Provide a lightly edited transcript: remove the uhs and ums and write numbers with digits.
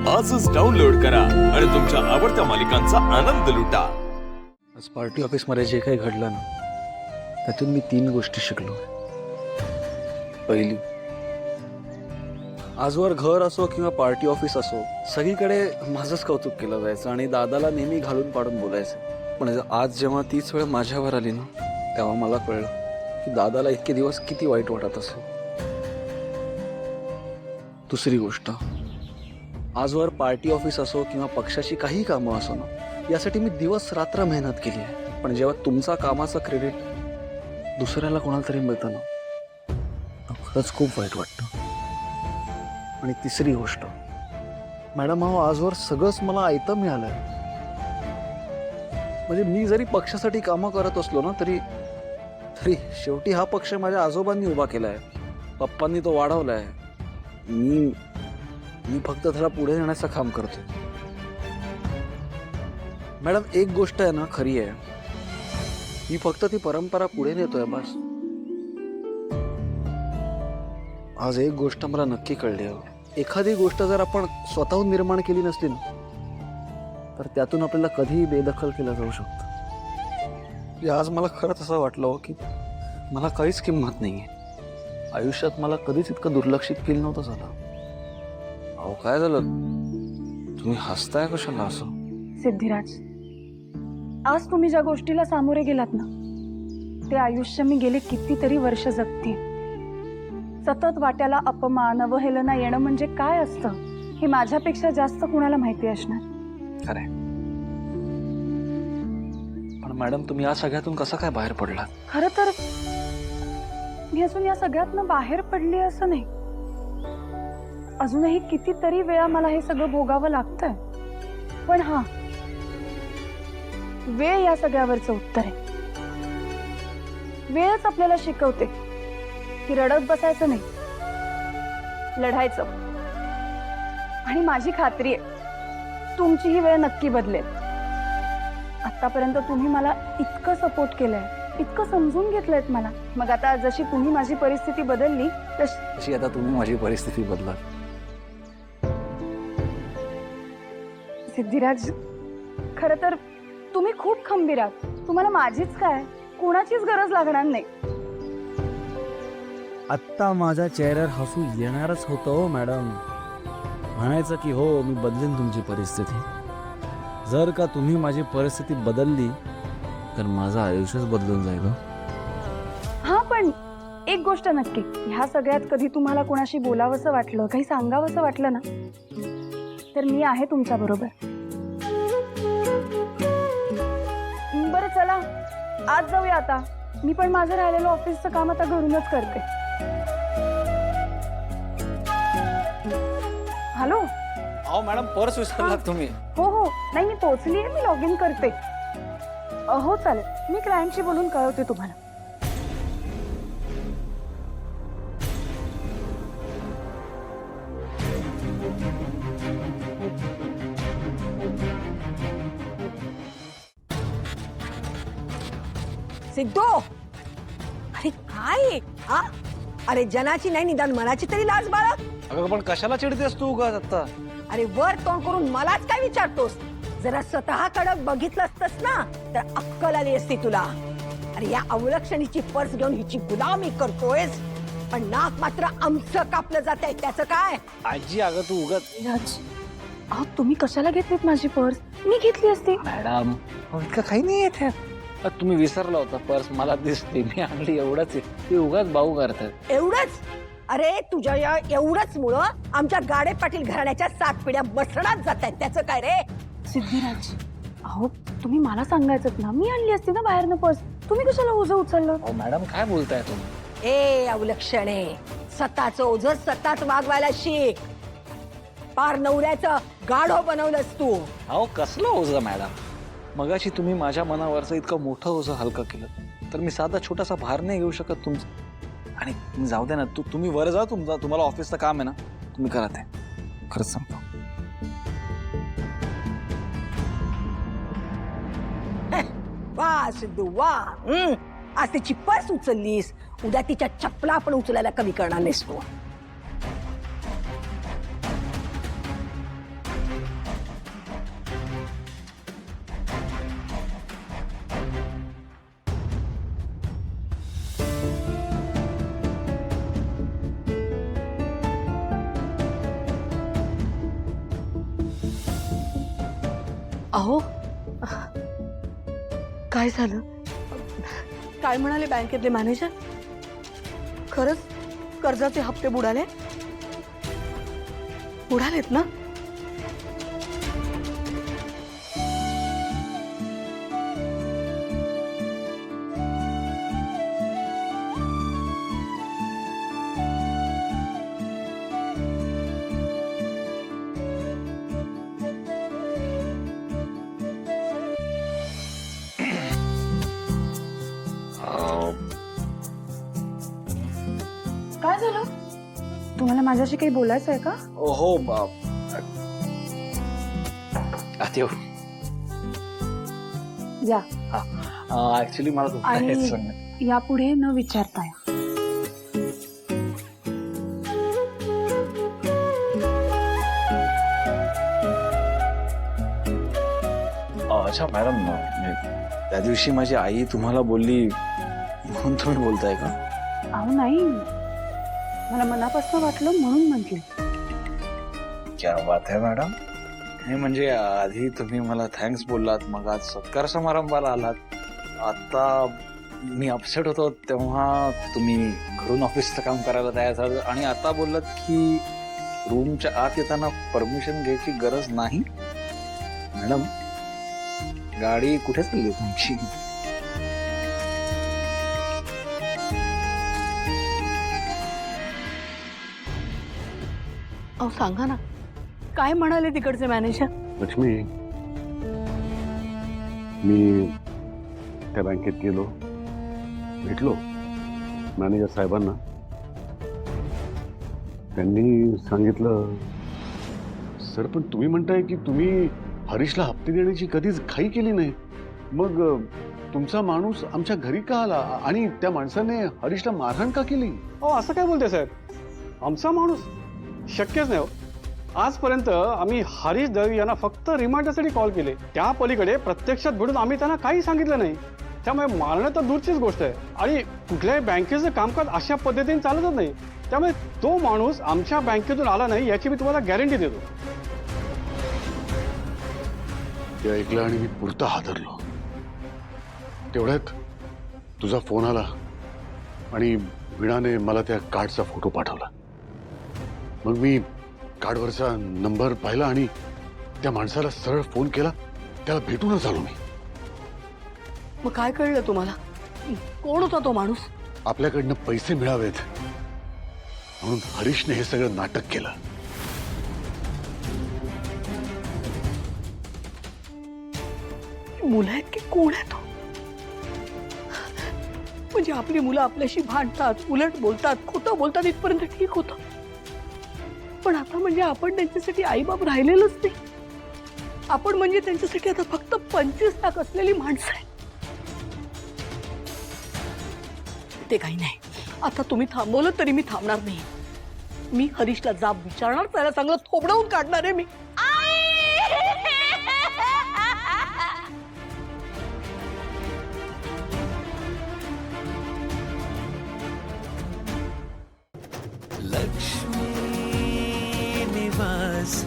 आजच डाउनलोड करा आणि तुमच्या आवडत्या मालिकांचा आनंद लुटा। आज पार्टी ऑफिसमध्ये जे काही घडलं ना, त्यातून मी 3 गोष्टी शिकलो। पहिली, आजवर घर असो किंवा पार्टी ऑफिस असो, सगळीकडे माझंच कौतुक केलं जायचं आणि दादाला नेहमी घालून पाडून बोलायचं। पण आज जेव्हा तीच वेळ माझ्यावर आली ना, तेव्हा मला कळलं की दादाला इतके दिवस किती वाईट वाटत असेल। दुसरी गोष्ट, आजवर पार्टी ऑफिस असो किंवा पक्षाची काही कामं असो ना, यासाठी मी दिवस रात्र मेहनत केली आहे। पण जेव्हा तुमचा कामाचं क्रेडिट दुसऱ्याला कोणाला तरी मिळतं ना, खरंच खूप वाईट वाटतं। आणि तिसरी गोष्ट, मॅडम अहो आजवर सगळंच मला आयतं मिळालंय। म्हणजे मी जरी पक्षासाठी कामं करत असलो ना, तरी शेवटी हा पक्ष माझ्या आजोबांनी उभा केलाय, पप्पांनी तो वाढवलाय। मी फक्त त्याला पुढे नेण्याचं काम करतो। मॅडम एक गोष्ट आहे ना खरी आहे, मी फक्त ती परंपरा पुढे नेतोय बस। आज एक गोष्ट मला नक्की कळली आहे, एखादी गोष्ट जर आपण स्वतःहून निर्माण केली नसली ना, तर त्यातून आपल्याला कधीही बेदखल केलं जाऊ शकतं। आज मला खरंच असं वाटलं की मला काहीच किंमत नाहीये आयुष्यात। मला कधीच इतकं दुर्लक्षित फील नव्हतं झालं। अहो काय झालं, तुम्ही हसताय कशाला असं? सिद्धिराज, आज तुम्ही ज्या गोष्टीला सामोरे गेलात ना, ते आयुष्य मी गेले कितीतरी वर्ष जगते। सतत वाट्याला अपमान अवहेलना येणं म्हणजे काय असतं हे माझ्यापेक्षा जास्त कुणाला माहिती असणार। खरंय, पण मॅडम तुम्ही या सगळ्यातून कसं काय बाहेर पडलात? खरं तर मी अजून या सगळ्यातनं बाहेर पडली असं नाही, अजूनही कितीतरी वेळा मला हे सगळं भोगावं लागतंय। पण हा वेळ या सगळ्यावरचं उत्तर आहे। वेळच आपल्याला शिकवते की रडत बसायचं नाही, लढायचं। आणि माझी खात्री आहे तुमची ही वेळ नक्की बदलेल। आतापर्यंत तुम्ही मला इतकं सपोर्ट केलंय, इतकं समजून घेतलंयत मला, मग आता जशी तुम्ही माझी परिस्थिती बदलली तशी आता तुम्ही माझी परिस्थिती बदला। सिद्धिराज, खरं तर तुम्ही खूप खंबीर आहात, तुम्हाला माझीच काय कोणाचीच गरज लागणार नाही। आत्ता माझ्या चेहऱ्यावर हसू येणारच होतं हो मॅडम, म्हणायचं की हो मी बदलेन तुमची परिस्थिती। जर का तुम्ही माझी परिस्थिती बदलली तर माझं आयुष्यच बदलून जाईल। हा, पण एक गोष्ट नक्की, ह्या सगळ्यात कधी तुम्हाला कोणाशी बोलावंसं वाटलं, काही सांगावंसं वाटलं ना, तर मी आहे तुमच्या बरोबर। बरं चला आज जाऊया आता, मी पण माझं राहिलेलं ऑफिसचं काम आता घरूनच करते। हॅलो, अहो मॅडम पर्स विसरलात तुम्ही? हो, नाही मी पोहोचली, मी लॉग इन करते। हो चालेल, मी क्लायंटशी बोलून कळवते तुम्हाला। सिद्धू, अरे काय हा? अरे जनाची नाही निदान मनाची तरी लाज बाळग। अगं पण कशाला चिडतेस तू उगाच आता? अरे वर तोंड करून मलाच काय विचारतोस? जरा स्वतःकडे बघितलं असतस ना तर अक्कल आली असती तुला। अरे या अवलक्षणीची पर्स घेऊन हिची गुलामी करतोयस, पण नाक मात्र आमचं कापलं जात आहे, त्याचं काय? आजी अगं तू उगाच। राज, अहो तुम्ही कशाला घेतलीत माझी पर्स? मी घेतली असती। मॅडम इतकं काही नाही येते, तुम्ही विसरला होता पर्स, मला दिसते मी आणली एवढंच आहे। ते उगाच भाऊ करतात एवढंच? अरे तुझ्या या एवढंच मुळे आमच्या गाडे पाटील घराण्याच्या 7 पिढ्या बसण्यात जात आहेत, त्याचं काय रे? सिद्धिराज, अहो तुम्ही मला सांगायचं ना, मी आणली असती ना बाहेरनं पर्स, तुम्ही कशाला ओझं उचललं? अहो मॅडम काय बोलताय तुम्ही? ए अवलक्षणे, स्वतःच ओझं स्वतःच वागवायला शिक। पार नवऱ्याचं गाढव बनवलंस तू। अहो कसलं ओझं मॅडम? मगाशी तुम्ही माझ्या मनावरचं इतकं मोठं ओझं हलकं केलं, तर मी साधा छोटासा भार नाही घेऊ शकत तुमचं? आणि जाऊ दे ना, तुम्ही वर जा, तुम्हाला ऑफिसचं काम आहे ना, तुम्ही करा ते। खरंच सांगतो, वा सिद्धू वा, आज तिची पर्स उचललीस, उद्या तिच्या चपला पण उचलायला कमी करणार नाहीस तू। अहो काय झालं? काय म्हणाले बँकेतले मॅनेजर? खरंच कर्जाचे हप्ते बुडाले? बुडालेत ना? काय झालं? तुम्हाला माझ्याशी काही बोलायचं आहे का? हो येऊ या. ऍक्च्युली मला तुम्हाला हेच आणि सांगायचं. यापुढे न विचारता या. अच्छा मॅडम, त्या दिवशी माझी आई तुम्हाला बोलली म्हणून तुम्ही बोलताय का? अहो नाही, मला मनापासून वाटलं म्हणून म्हटलं. क्या बात आहे मॅडम. हे म्हणजे आधी तुम्ही मला थँक्स बोललात, मग आज सत्कार समारंभाला आलात. आता मी अपसेट होतो तेव्हा तुम्ही घरून ऑफिसचं काम करायला तयार झालं आणि आता बोललात की रूमच्या आत येताना परमिशन घ्यायची गरज नाही. मॅडम गाडी कुठे चालली तुमची? अहो सांगा ना, काय म्हणाले तिकडचे मॅनेजर? लक्ष्मी, मी त्या बँकेत गेलो, भेटलो मॅनेजर साहेबांना. त्यांनी सांगितलं, सर पण तुम्ही म्हणताय की तुम्ही हरीशला हप्ते देण्याची कधीच घाई केली नाही, मग तुमचा माणूस आमच्या घरी का आला आणि त्या माणसाने हरीशला मारहाण का केली? हो असं काय बोलते साहेब? आमचा माणूस शक्यच नाही हो. आजपर्यंत आम्ही हरीश दळवी यांना फक्त रिमाइंडरसाठी कॉल केले. त्या पलीकडे प्रत्यक्षात भेटून आम्ही त्यांना काही सांगितलं नाही. त्यामुळे मारणं तर दूरचीच गोष्ट आहे आणि कुठल्याही बँकेचं कामकाज अशा पद्धतीने चालतच नाही. त्यामुळे तो माणूस आमच्या बँकेतून आला नाही याची मी तुम्हाला गॅरंटी देतो. ते ऐकलं आणि मी पुरता हादरलो. तेवढ्यात तुझा फोन आला आणि वीणाने मला त्या कार्डचा फोटो पाठवला. मग मी कार्डवरचा नंबर पाहिला आणि त्या माणसाला सरळ फोन केला. त्याला भेटूनच आलो मी. मग काय कळलं तुम्हाला? कोण होता तो माणूस? आपल्याकडनं पैसे मिळावेत म्हणून हरीशने हे सगळं नाटक केलं. मुलं आहेत की कोण आहे तो? म्हणजे आपली मुलं आपल्याशी भांडतात, उलट बोलतात, खोटं बोलतात इथपर्यंत ठीक होतं. पण आता म्हणजे आपण त्यांच्यासाठी आईबाप राहिलेलंच नाही. आपण म्हणजे त्यांच्यासाठी आता फक्त 25 लाख असलेली माणसं आहेत. ते काही नाही, आता तुम्ही थांबवलं तरी मी थांबणार नाही. मी हरीशला जाब विचारणार, त्याला चांगलं थोबडवून काढणार आहे मी. लक्ष्मी निवास